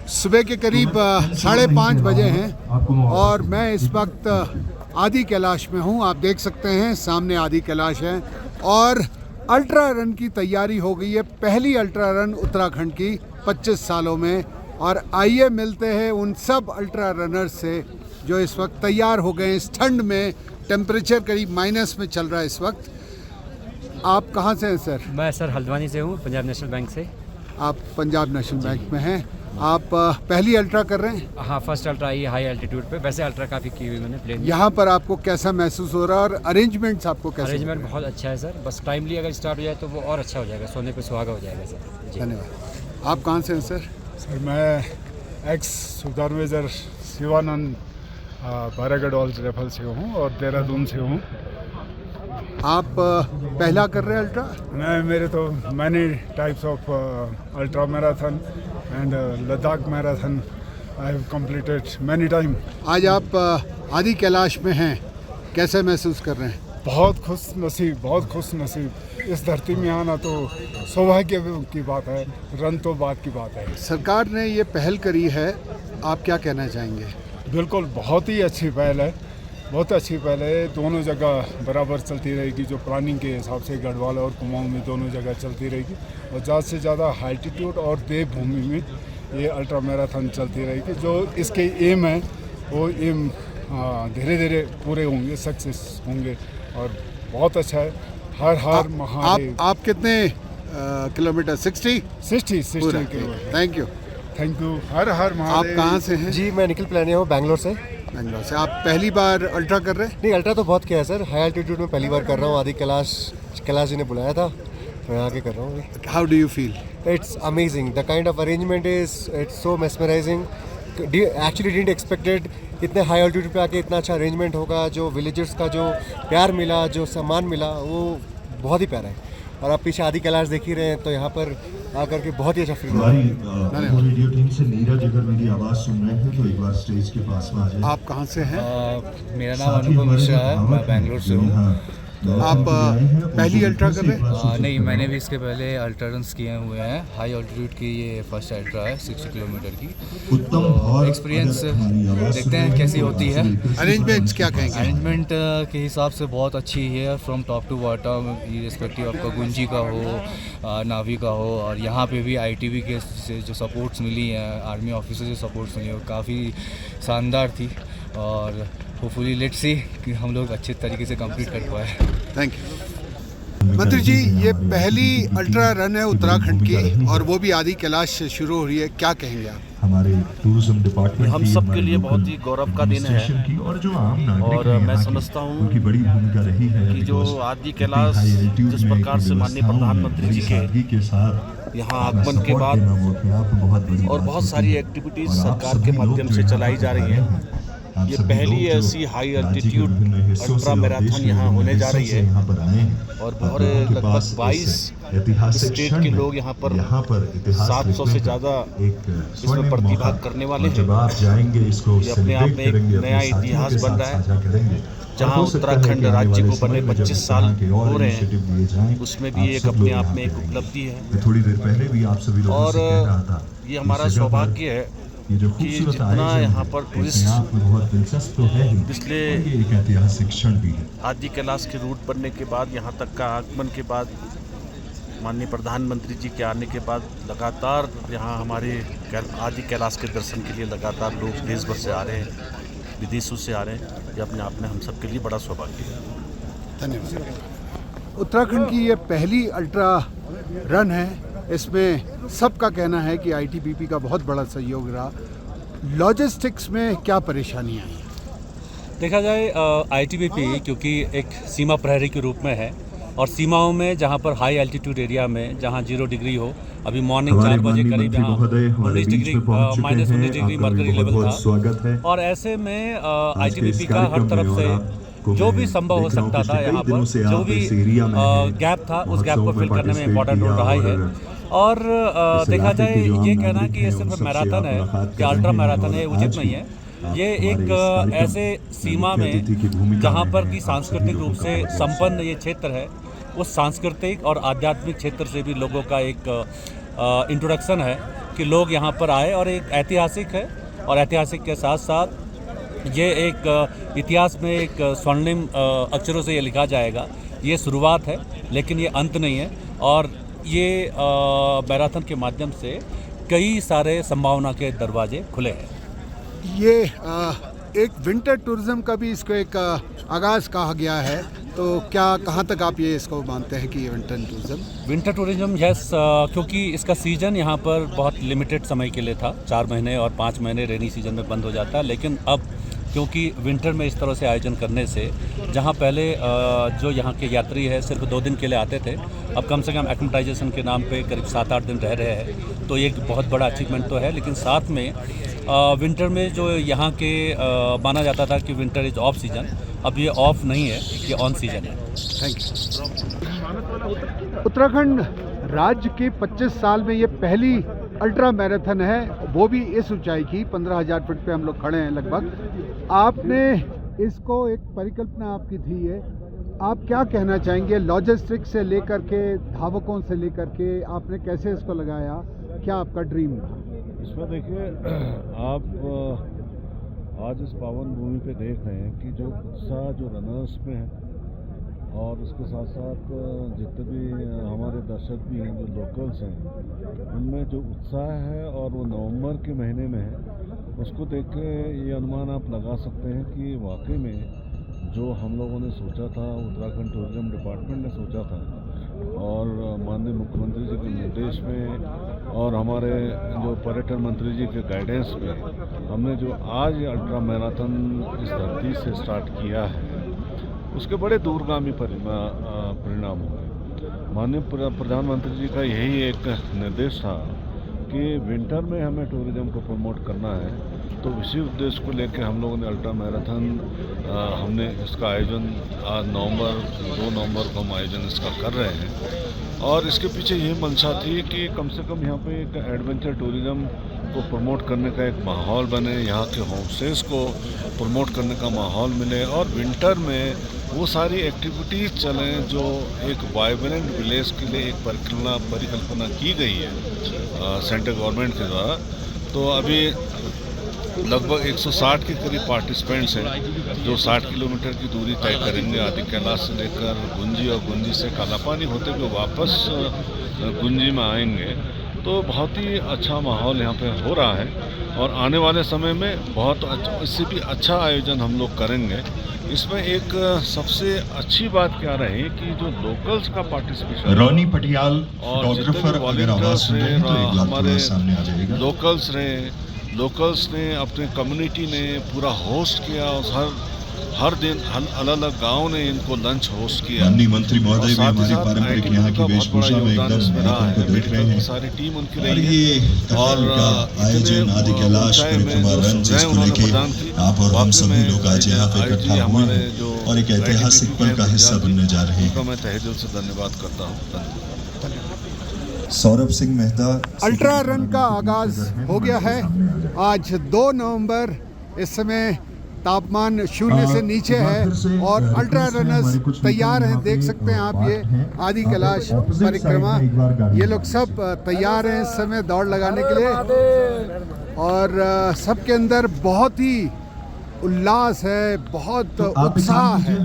सुबह के करीब 5:30 बजे हैं और मैं इस वक्त आदि कैलाश में हूं। आप देख सकते हैं सामने आदि कैलाश है और अल्ट्रा रन की तैयारी हो गई है, पहली अल्ट्रा रन उत्तराखंड की 25 सालों में। और आइए मिलते हैं उन सब अल्ट्रा रनर्स से जो इस वक्त तैयार हो गए इस ठंड में। टेम्परेचर करीब माइनस में चल रहा है इस वक्त। आप कहाँ से हैं सर? मैं सर हल्द्वानी से हूँ, पंजाब नेशनल बैंक से। आप पंजाब नेशनल बैंक में हैं। आप पहली अल्ट्रा कर रहे हैं? हाँ, फर्स्ट अल्ट्रा आई हाई एल्टीट्यूड पे। वैसे अल्ट्रा काफ़ी की हुई मैंने प्लेन। यहाँ पर आपको कैसा महसूस हो रहा है और अरेंजमेंट्स आपको कैसे? अरेंजमेंट बहुत अच्छा है सर, बस टाइमली अगर स्टार्ट हो जाए तो वो और अच्छा हो जाएगा, सोने पे सुहागा हो जाएगा सर। धन्यवाद। आप कहाँ से हैं सर? सर मैं एक्स सुधार मेजर शिवानंद बारागढ़ रेफल से हूँ और देहरादून से हूँ। आप पहला कर रहे हैं अल्ट्रा? मैं मेरे तो many types of ultra marathon and Ladakh marathon I have completed many time. आज आप आदि कैलाश में हैं, कैसे महसूस कर रहे हैं? बहुत खुश नसीब। इस धरती में आना तो सौभाग्य की बात है, रन तो बात की बात है। सरकार ने ये पहल करी है, आप क्या कहना चाहेंगे? बिल्कुल, बहुत ही अच्छी पहल है, बहुत अच्छी पहल है। दोनों जगह बराबर चलती रहेगी, जो प्लानिंग के हिसाब से गढ़वाल और कुमाऊं में दोनों जगह चलती रहेगी। और ज़्यादा से ज़्यादा हाल्टीट्यूड और देवभूमि में ये अल्ट्रा मैराथन चलती रहेगी। जो इसके एम है वो एम धीरे धीरे पूरे होंगे, सक्सेस होंगे और बहुत अच्छा है। हर महादेव। आप कितने किलोमीटर? 60 किलोमीटर। Thank you. हर महादेव। आप कहाँ से हैं? जी, मैं निखिल प्लानिया हूँ, बैंगलोर से। बेंगलोर से। आप पहली बार अल्ट्रा कर रहे हैं? नहीं, अल्ट्रा तो बहुत किया है सर, हाई एल्टीट्यूड में पहली बार कर रहा हूँ। आदि कैलाश जी ने बुलाया था तो मैं आके कर रहा हूँ। How do you feel? It's amazing, the kind of arrangement it's so mesmerising. Actually didn't expected इतने हाई एल्टीट्यूड पे आके इतना अच्छा अरेंजमेंट होगा। जो विलेजर्स का जो प्यार मिला, जो सम्मान मिला, वो बहुत ही प्यारा है। और आप पीछे आदि कैलाश देख ही रहे हैं, तो यहाँ पर आकर के बहुत ही अच्छा फील हो रहा है। रेडियो टीम से नीरज, अगर मेरी आवाज़ सुन रहे हैं तो एक बार स्टेज के पास में आ जाए। आप कहाँ से हैं? मेरा नाम अनुपम मिश्रा है, मैं बैंगलोर से हूँ। आप पहली अल्ट्रा कर रहे हैं? नहीं, मैंने भी इसके पहले अल्ट्रा रन्स किए हुए हैं। हाई ऑल्टीट्यूड की ये फर्स्ट अल्ट्रा है, 60 किलोमीटर की। उत्तम एक्सपीरियंस देखते हैं कैसी होती है। अरेंजमेंट्स क्या कहेंगे? अरेंजमेंट के हिसाब से बहुत अच्छी है, from top to bottom, respective आपका गुंजी का हो, नावी का हो। और यहाँ पे भी ITV के से जो सपोर्ट्स मिली हैं, आर्मी ऑफिसर से सपोर्ट्स मिली, वो काफ़ी शानदार थी। और होपफुली लेट्स सी कि हम लोग अच्छे तरीके से कंप्लीट कर पाए। Thank you. मंत्री जी, ये पहली अल्ट्रा रन है उत्तराखंड की और वो भी आदि कैलाश से शुरू हो रही है, क्या कहेंगे आप? हमारे टूरिज्म डिपार्टमेंट हम सब के लिए बहुत ही गौरव का दिन है और जो आम नागरिक और मैं समझता हूँ उनकी बड़ी भूमिका रही है कि जो आदि कैलाश जिस प्रकार से माननीय प्रधानमंत्री जी के साथ यहाँ आगमन के बाद और बहुत सारी एक्टिविटीज सरकार के माध्यम से चलाई जा रही है। ये पहली ऐसी हाई एल्टीट्यूड अल्ट्रा मैराथन यहाँ होने जा रही है और बहुत लगभग 22 स्टेट के लोग यहाँ पर 700 से ज़्यादा इसमें प्रतिभाग करने वाले हैं। ये अपने आप में एक नया इतिहास बन रहा है। जहाँ उत्तराखंड राज्य को बने 25 साल हो रहे हैं, उसमें भी एक अपने आप में एक उपलब्धि है। थोड़ी देर पहले भी आप सभी लोगों से कह रहा था, ये हमारा सौभाग्य है कि जितना यहाँ पर टूरिस्ट पिछले ऐतिहासिक क्षण भी है। आदि कैलाश के रूट बनने के बाद, यहाँ तक का आगमन के बाद, माननीय प्रधानमंत्री जी के आने के बाद लगातार यहाँ हमारे आदि कैलाश के दर्शन के लिए लगातार लोग देश भर से आ रहे हैं, विदेशों से आ रहे हैं। ये अपने आप में हम सब के लिए बड़ा सौभाग्य है। धन्यवाद। उत्तराखंड की ये पहली अल्ट्रा रन है। इसमें सबका कहना है कि ITBP का बहुत बड़ा सहयोग रहा। लॉजिस्टिक्स में क्या परेशानियाँ आई? देखा जाए ITBP क्योंकि एक सीमा प्रहरी के रूप में है और सीमाओं में जहाँ पर हाई एल्टीट्यूड एरिया में जहाँ 0 डिग्री हो, अभी मॉर्निंग 4 बजे करीब यहाँ 19 डिग्री -19 डिग्री मर्करी लेवल था। और ऐसे में ITBP का हर तरफ से जो भी संभव हो सकता था, यहाँ पर जो भी गैप था उस गैप को फिल करने में इम्पोर्टेंट रोल रहा है। और देखा जाए ये कहना कि ये सिर्फ मैराथन है या अल्ट्रा मैराथन है, उचित नहीं है। ये एक ऐसे सीमा में जहाँ पर कि सांस्कृतिक रूप से संपन्न ये क्षेत्र है, उस सांस्कृतिक और आध्यात्मिक क्षेत्र से भी लोगों का एक इंट्रोडक्शन है। कि लोग यहाँ पर आए, और एक ऐतिहासिक है, और ऐतिहासिक के साथ साथ ये एक इतिहास में एक स्वर्णिम अक्षरों से ये लिखा जाएगा। ये शुरुआत है लेकिन ये अंत नहीं है, और ये मैराथन के माध्यम से कई सारे संभावना के दरवाजे खुले हैं। ये एक विंटर टूरिज्म का भी इसको एक आगाज़ कहा गया है, तो क्या कहाँ तक आप ये इसको मानते हैं कि ये विंटर टूरिज्म यस, क्योंकि इसका सीज़न यहाँ पर बहुत लिमिटेड समय के लिए था, 4 महीने और 5 महीने रेनी सीजन में बंद हो जाता है। लेकिन अब क्योंकि विंटर में इस तरह से आयोजन करने से, जहाँ पहले जो यहाँ के यात्री है सिर्फ 2 दिन के लिए आते थे, अब कम से कम एक्लिमेटाइजेशन के नाम पे करीब 7-8 दिन रह रहे हैं, तो ये एक बहुत बड़ा अचीवमेंट तो है। लेकिन साथ में विंटर में जो यहाँ के माना जाता था कि विंटर इज़ ऑफ सीजन, अब ये ऑफ नहीं है, ये ऑन सीजन है। Thank you. उत्तराखंड राज्य के 25 साल में ये पहली अल्ट्रा मैराथन है, वो भी इस ऊंचाई की 15,000 फीट पे हम लोग खड़े हैं लगभग। आपने इसको एक परिकल्पना आपकी थी, ये आप क्या कहना चाहेंगे लॉजिस्टिक्स से लेकर के, धावकों से लेकर के, आपने कैसे इसको लगाया, क्या आपका ड्रीम था? इसमें देखिए, आप आज इस पावन भूमि पे देख रहे हैं कि जो उत्साह जो रनर्स में है, और उसके साथ साथ जितने भी हमारे दर्शक भी हैं जो लोकल्स हैं, उनमें जो उत्साह है और वो नवंबर के महीने में है, उसको देख के ये अनुमान आप लगा सकते हैं कि वाकई में जो हम लोगों ने सोचा था, उत्तराखंड टूरिज्म डिपार्टमेंट ने सोचा था, और माननीय मुख्यमंत्री जी के निर्देश में और हमारे जो पर्यटन मंत्री जी के गाइडेंस में हमने जो आज अल्ट्रा मैराथन इस धरती से स्टार्ट किया है, उसके बड़े दूरगामी परिणाम हुए। माननीय प्रधानमंत्री जी का यही एक निर्देश था कि विंटर में हमें टूरिज्म को प्रमोट करना है, तो इसी उद्देश्य को लेकर हम लोगों ने अल्ट्रा मैराथन हमने इसका आयोजन आज 2 नवंबर को हम आयोजन इसका कर रहे हैं। और इसके पीछे यही मंशा थी कि कम से कम यहाँ पे एक एडवेंचर टूरिज्म को प्रमोट करने का एक माहौल बने, यहाँ के होम स्टेज को प्रमोट करने का माहौल मिले, और विंटर में वो सारी एक्टिविटीज़ चलें जो एक वाइब्रेंट विलेज के लिए एक परिकल्पना की गई है सेंट्रल गवर्नमेंट के द्वारा। तो अभी लगभग 160 के करीब पार्टिसिपेंट्स हैं जो 60 किलोमीटर की दूरी तय करेंगे, आदि कैलाश से लेकर गुंजी, और गुंजी से कालापानी होते हुए वापस गुंजी में आएंगे। तो बहुत ही अच्छा माहौल यहाँ पे हो रहा है, और आने वाले समय में बहुत इससे भी अच्छा आयोजन हम लोग करेंगे। इसमें एक सबसे अच्छी बात क्या रही कि जो लोकल्स का पार्टिसिपेशन, रोनी पटियाल और फोटोग्राफर अगर आवाज सुन रहे हैं तो एक बार हमारे सामने आ जाइएगा। लोकल्स ने अपने कम्युनिटी ने पूरा होस्ट किया, और हर दिन अलग अलग गांव ने इनको लंच होस्ट किया। माननीय मंत्री महोदय भी हमारी पारंपरिक यहाँ की वेशभूषा में एकदम मैराथन को देख रहे हैं, सारी टीम उनकी और रही ये और आयोजन आदि कैलाश परिक्रमा रन जिसको लेके आप और हम सभी लोग आज यहाँ पे इकट्ठा हुए हैं और एक ऐतिहासिक पल का हिस्सा बनने जा रहे हैं। मैं तहे दिल से धन्यवाद करता हूँ। सौरभ सिंह मेहता। अल्ट्रा रन का आगाज हो गया है आज 2 नवंबर। इस समय तापमान 0 से नीचे है और अल्ट्रा रनर्स तैयार हैं। देख सकते हैं आप ये आदि कैलाश परिक्रमा, ये लोग सब तैयार हैं इस समय दौड़ लगाने के लिए, और सबके अंदर बहुत ही उल्लास है, बहुत उत्साह है।